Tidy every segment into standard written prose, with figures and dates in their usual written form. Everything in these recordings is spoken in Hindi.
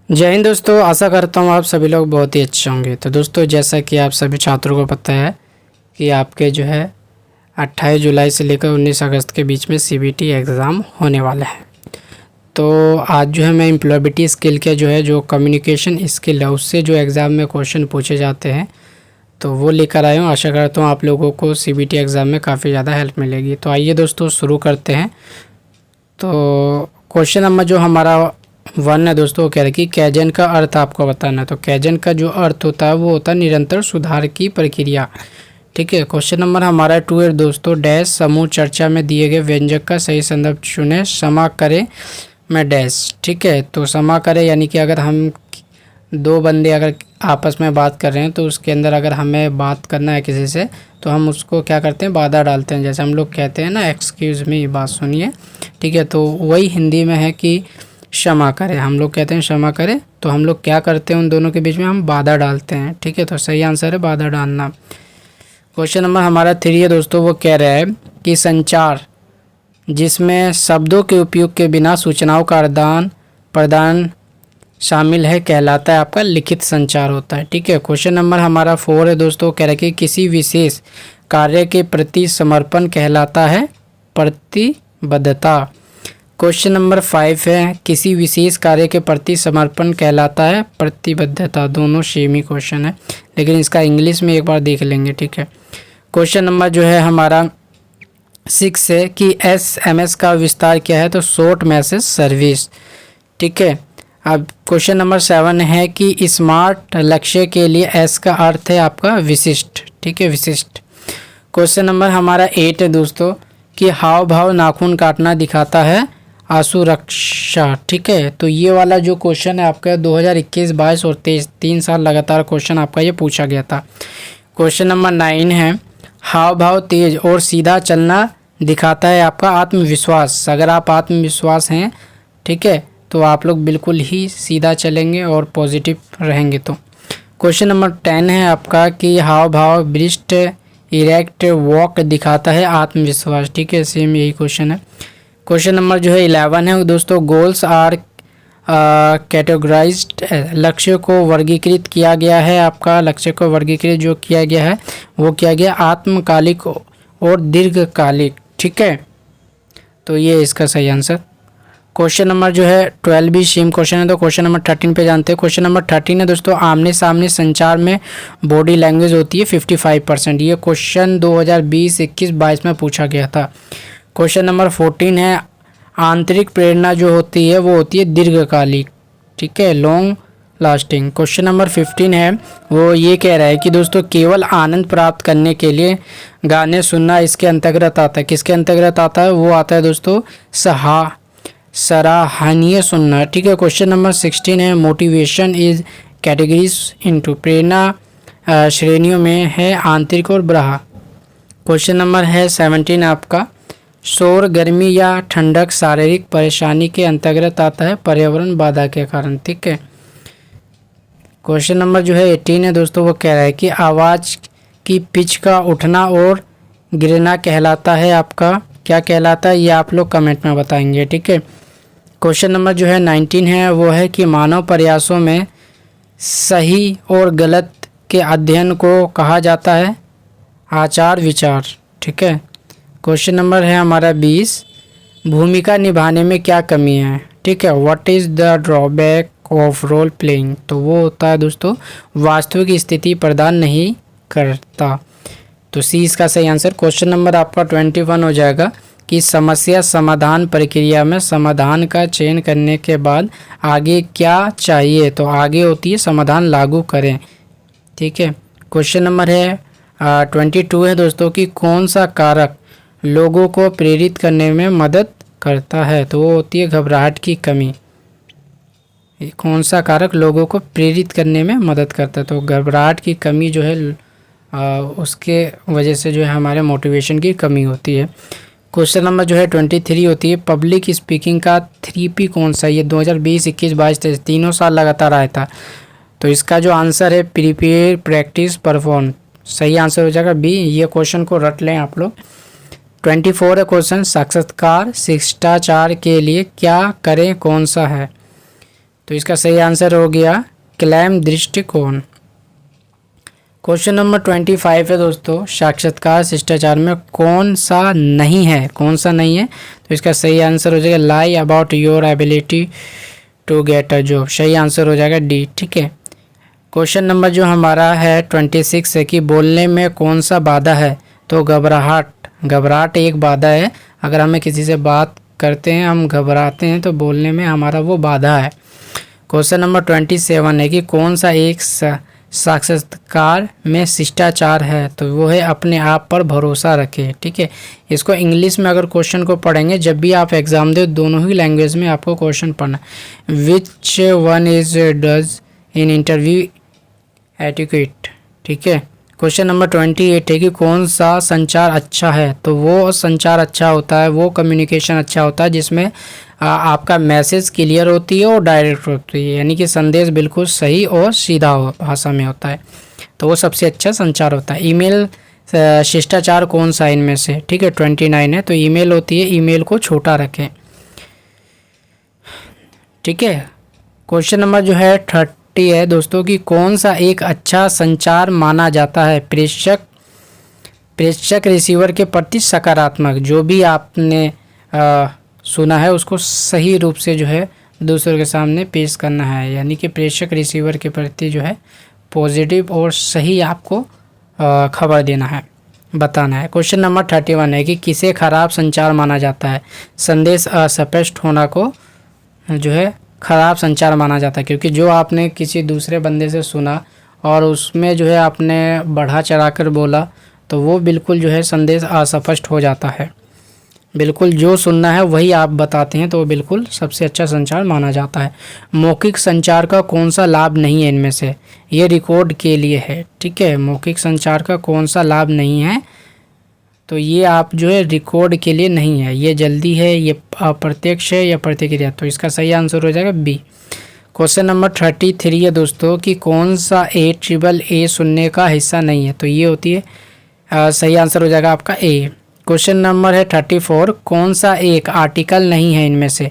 जय हिंद दोस्तों, आशा करता हूँ आप सभी लोग बहुत ही अच्छे होंगे। तो दोस्तों, जैसा कि आप सभी छात्रों को पता है कि आपके जो है 28 जुलाई से लेकर 19 अगस्त के बीच में सीबीटी एग्ज़ाम होने वाला है। तो आज जो है मैं एम्प्लॉयबिलिटी स्किल के जो कम्युनिकेशन स्किल है उससे जो एग्ज़ाम में क्वेश्चन पूछे जाते हैं तो वो लेकर आया हूँ। आशा करता हूँ आप लोगों को सीबीटी एग्ज़ाम में काफ़ी ज़्यादा हेल्प मिलेगी। तो आइए दोस्तों शुरू करते हैं। तो क्वेश्चन नंबर जो हमारा 1 है दोस्तों, वो कह रहे कि कैजन का अर्थ आपको बताना है। तो कैजन का जो अर्थ होता है वो होता है निरंतर सुधार की प्रक्रिया। ठीक है। क्वेश्चन नंबर हमारा 2 है दोस्तों, डैश समूह चर्चा में दिए गए व्यंजक का सही संदर्भ चुने, क्षमा करें मैं डैश। ठीक है। तो क्षमा करें यानी कि अगर हम दो बंदे अगर आपस में बात कर रहे हैं तो उसके अंदर अगर हमें बात करना है किसी से तो हम उसको क्या करते हैं, बाधा डालते हैं। जैसे हम लोग कहते हैं ना, एक्सक्यूज़ मी, बात सुनिए। ठीक है। तो वही हिंदी में है कि क्षमा करें। हम लोग कहते हैं क्षमा करें, तो हम लोग क्या करते हैं, उन दोनों के बीच में हम बाधा डालते हैं। ठीक है। तो सही आंसर है बाधा डालना। क्वेश्चन नंबर हमारा 3 है दोस्तों, वो कह रहा है कि संचार जिसमें शब्दों के उपयोग के बिना सूचनाओं का आदान प्रदान शामिल है कहलाता है आपका लिखित संचार होता है। ठीक है। क्वेश्चन नंबर हमारा 4 है दोस्तों, कह रहा है कि किसी विशेष कार्य के प्रति समर्पण कहलाता है प्रतिबद्धता। क्वेश्चन नंबर 5 है, किसी विशेष कार्य के प्रति समर्पण कहलाता है प्रतिबद्धता। दोनों सेम ही क्वेश्चन है, लेकिन इसका इंग्लिश में एक बार देख लेंगे। ठीक है। क्वेश्चन नंबर जो है हमारा 6 है कि SMS का विस्तार क्या है, तो शॉर्ट मैसेज सर्विस। ठीक है। अब क्वेश्चन नंबर 7 है कि स्मार्ट लक्ष्य के लिए S का अर्थ है आपका विशिष्ट। ठीक है, विशिष्ट। क्वेश्चन नंबर हमारा 8 है दोस्तों कि हाव भाव नाखून काटना दिखाता है आशुरक्षा। ठीक है। तो ये वाला जो क्वेश्चन है आपका 2021, 22 और 23 3 साल लगातार क्वेश्चन आपका ये पूछा गया था। क्वेश्चन नंबर 9 है, हाव भाव तेज और सीधा चलना दिखाता है आपका आत्मविश्वास। अगर आप आत्मविश्वास हैं, ठीक है, तो आप लोग बिल्कुल ही सीधा चलेंगे और पॉजिटिव रहेंगे। तो क्वेश्चन नंबर 10 है आपका कि हाव भाव ब्रिस्ट इरेक्ट वॉक दिखाता है आत्मविश्वास। ठीक है, सेम यही क्वेश्चन है। क्वेश्चन नंबर जो है 11 है दोस्तों, गोल्स आर कैटेगराइज्ड, लक्ष्य को वर्गीकृत किया गया है। आपका लक्ष्य को वर्गीकृत जो किया गया है वो किया गया आत्मकालिक और दीर्घकालिक। ठीक है। तो ये इसका सही आंसर। क्वेश्चन नंबर जो है 12 भी सेम क्वेश्चन है। तो क्वेश्चन नंबर 13 पे जानते हैं। क्वेश्चन नंबर 13 है दोस्तों, आमने सामने संचार में बॉडी लैंग्वेज होती है 55%। ये क्वेश्चन 2020, 21, 22 में पूछा गया था। क्वेश्चन नंबर 14 है, आंतरिक प्रेरणा जो होती है वो होती है दीर्घकालिक। ठीक है, लॉन्ग लास्टिंग। क्वेश्चन नंबर 15 है, वो ये कह रहा है कि दोस्तों केवल आनंद प्राप्त करने के लिए गाने सुनना इसके अंतर्गत आता है। किसके अंतर्गत आता है, वो आता है दोस्तों सराहनीय सुनना। ठीक है। क्वेश्चन नंबर 16 है, मोटिवेशन इज कैटेगरीज इनटू, प्रेरणा श्रेणियों में है आंतरिक और बाह्य। क्वेश्चन नंबर है 17 आपका, शोर गर्मी या ठंडक शारीरिक परेशानी के अंतर्गत आता है पर्यावरण बाधा के कारण। ठीक है। क्वेश्चन नंबर जो है 18 है दोस्तों, वो कह रहा है कि आवाज़ की पिच का उठना और गिरना कहलाता है आपका, क्या कहलाता है, ये आप लोग कमेंट में बताएंगे। ठीक है। क्वेश्चन नंबर जो है 19 है, वो है कि मानव प्रयासों में सही और गलत के अध्ययन को कहा जाता है आचार विचार। ठीक है। क्वेश्चन नंबर है हमारा 20, भूमिका निभाने में क्या कमी है। ठीक है, what is the drawback of role playing. तो वो होता है दोस्तों वास्तविक स्थिति प्रदान नहीं करता। तो सी इसका सही आंसर। क्वेश्चन नंबर आपका 21 हो जाएगा कि समस्या समाधान प्रक्रिया में समाधान का चयन करने के बाद आगे क्या चाहिए, तो आगे होती है समाधान लागू करें। ठीक है। क्वेश्चन नंबर है 22 है दोस्तों कि कौन सा कारक लोगों को प्रेरित करने में मदद करता है, तो वो होती है घबराहट की कमी। कौन सा कारक लोगों को प्रेरित करने में मदद करता है, तो घबराहट की कमी जो है उसके वजह से जो है हमारे मोटिवेशन की कमी होती है। क्वेश्चन नंबर जो है 23 होती है, पब्लिक स्पीकिंग का 3P कौन सा। ये 2020, 21, 22, 23 तीनों साल लगातार आया था। तो इसका जो आंसर है प्रिपेयर, प्रैक्टिस, परफॉर्म। सही आंसर हो जाएगा बी। ये क्वेश्चन को रट लें आप लोग। 24 है क्वेश्चन, साक्षात्कार शिष्टाचार के लिए क्या करें कौन सा है। तो इसका सही आंसर हो गया क्लैम दृष्टिकोण। क्वेश्चन नंबर 25 है दोस्तों, साक्षात्कार शिष्टाचार में कौन सा नहीं है, कौन सा नहीं है? तो इसका सही आंसर हो जाएगा lie about your ability to get a job. सही आंसर हो जाएगा डी। ठीक है। क्वेश्चन नंबर जो हमारा है 26 है कि बोलने में कौन सा बाधा है? तो घबराहट। घबराहट एक बाधा है। अगर हमें किसी से बात करते हैं, हम घबराते हैं, तो बोलने में हमारा वो बाधा है। क्वेश्चन नंबर 27 है कि कौन सा एक साक्षात्कार में शिष्टाचार है? तो वो है अपने आप पर भरोसा रखें। ठीक है। इसको इंग्लिश में अगर क्वेश्चन को पढ़ेंगे, जब भी आप एग्जाम दे दोनों ही लैंग्वेज में आपको क्वेश्चन पढ़ना। Which one is does in interview etiquette. ठीक है। क्वेश्चन नंबर 28 है कि कौन सा संचार अच्छा है? तो वो संचार अच्छा होता है, वो कम्युनिकेशन अच्छा होता है जिसमें आपका मैसेज क्लियर होती है और डायरेक्ट होती है, यानी कि संदेश बिल्कुल सही और सीधा भाषा में होता है, तो वो सबसे अच्छा संचार होता है। ईमेल शिष्टाचार कौन सा इनमें से? ठीक है, 29 है। तो ईमेल होती है, ईमेल को छोटा रखें। ठीक है। क्वेश्चन नंबर जो है 30 है दोस्तों कि कौन सा एक अच्छा संचार माना जाता है? प्रेषक रिसीवर के प्रति सकारात्मक। जो भी आपने सुना है उसको सही रूप से जो है दूसरों के सामने पेश करना है, यानी कि प्रेषक रिसीवर के प्रति जो है पॉजिटिव और सही आपको खबर देना है, बताना है। क्वेश्चन नंबर 31 है कि किसे खराब संचार माना जाता है? संदेश अस्पष्ट होना को जो है खराब संचार माना जाता है, क्योंकि जो आपने किसी दूसरे बंदे से सुना और उसमें जो है आपने बढ़ा चढ़ाकर बोला, तो वो बिल्कुल जो है संदेश अस्पष्ट हो जाता है। बिल्कुल जो सुनना है वही आप बताते हैं, तो वो बिल्कुल सबसे अच्छा संचार माना जाता है। मौखिक संचार का कौन सा लाभ नहीं है इनमें से? ये रिकॉर्ड के लिए है। ठीक है। मौखिक संचार का कौन सा लाभ नहीं है? तो ये आप जो है रिकॉर्ड के लिए नहीं है, ये जल्दी है, ये अप्रत्यक्ष है या प्रतिक्रिया। तो इसका सही आंसर हो जाएगा बी। क्वेश्चन नंबर 33 है दोस्तों कि कौन सा AAA सुनने का हिस्सा नहीं है? तो ये होती है सही आंसर हो जाएगा आपका ए। क्वेश्चन नंबर है 34, कौन सा एक आर्टिकल नहीं है इनमें से?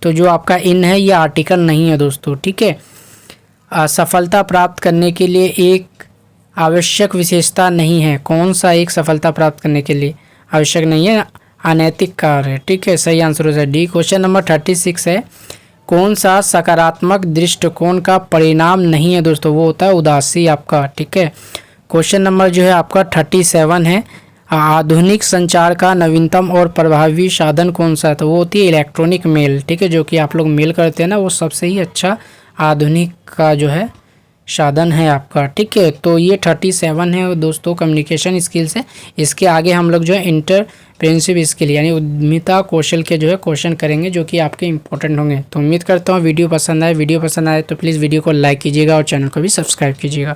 तो जो आपका इन है ये आर्टिकल नहीं है दोस्तों। ठीक है। सफलता प्राप्त करने के लिए एक आवश्यक विशेषता नहीं है। कौन सा एक सफलता प्राप्त करने के लिए आवश्यक नहीं है? अनैतिक कार्य है। ठीक है। सही आंसर हो जाएगा डी। क्वेश्चन नंबर 36 है, कौन सा सकारात्मक दृष्टिकोण का परिणाम नहीं है दोस्तों? वो होता है उदासी आपका। ठीक है। क्वेश्चन नंबर जो है आपका 37 है, आधुनिक संचार का नवीनतम और प्रभावी साधन कौन सा है? तो वो होती है इलेक्ट्रॉनिक मेल। ठीक है। जो कि आप लोग मेल करते हैं ना, वो सबसे ही अच्छा आधुनिक का जो है साधन है आपका। ठीक है। तो ये 37 है दोस्तों कम्युनिकेशन स्किल्स है। इसके आगे हम लोग जो है इंटरप्रेन्योरशिप स्किल यानी उद्यमिता कौशल के जो है क्वेश्चन करेंगे, जो कि आपके इंपॉर्टेंट होंगे। तो उम्मीद करता हूँ वीडियो पसंद आए। वीडियो पसंद आए तो प्लीज़ वीडियो को लाइक कीजिएगा और चैनल को भी सब्सक्राइब कीजिएगा।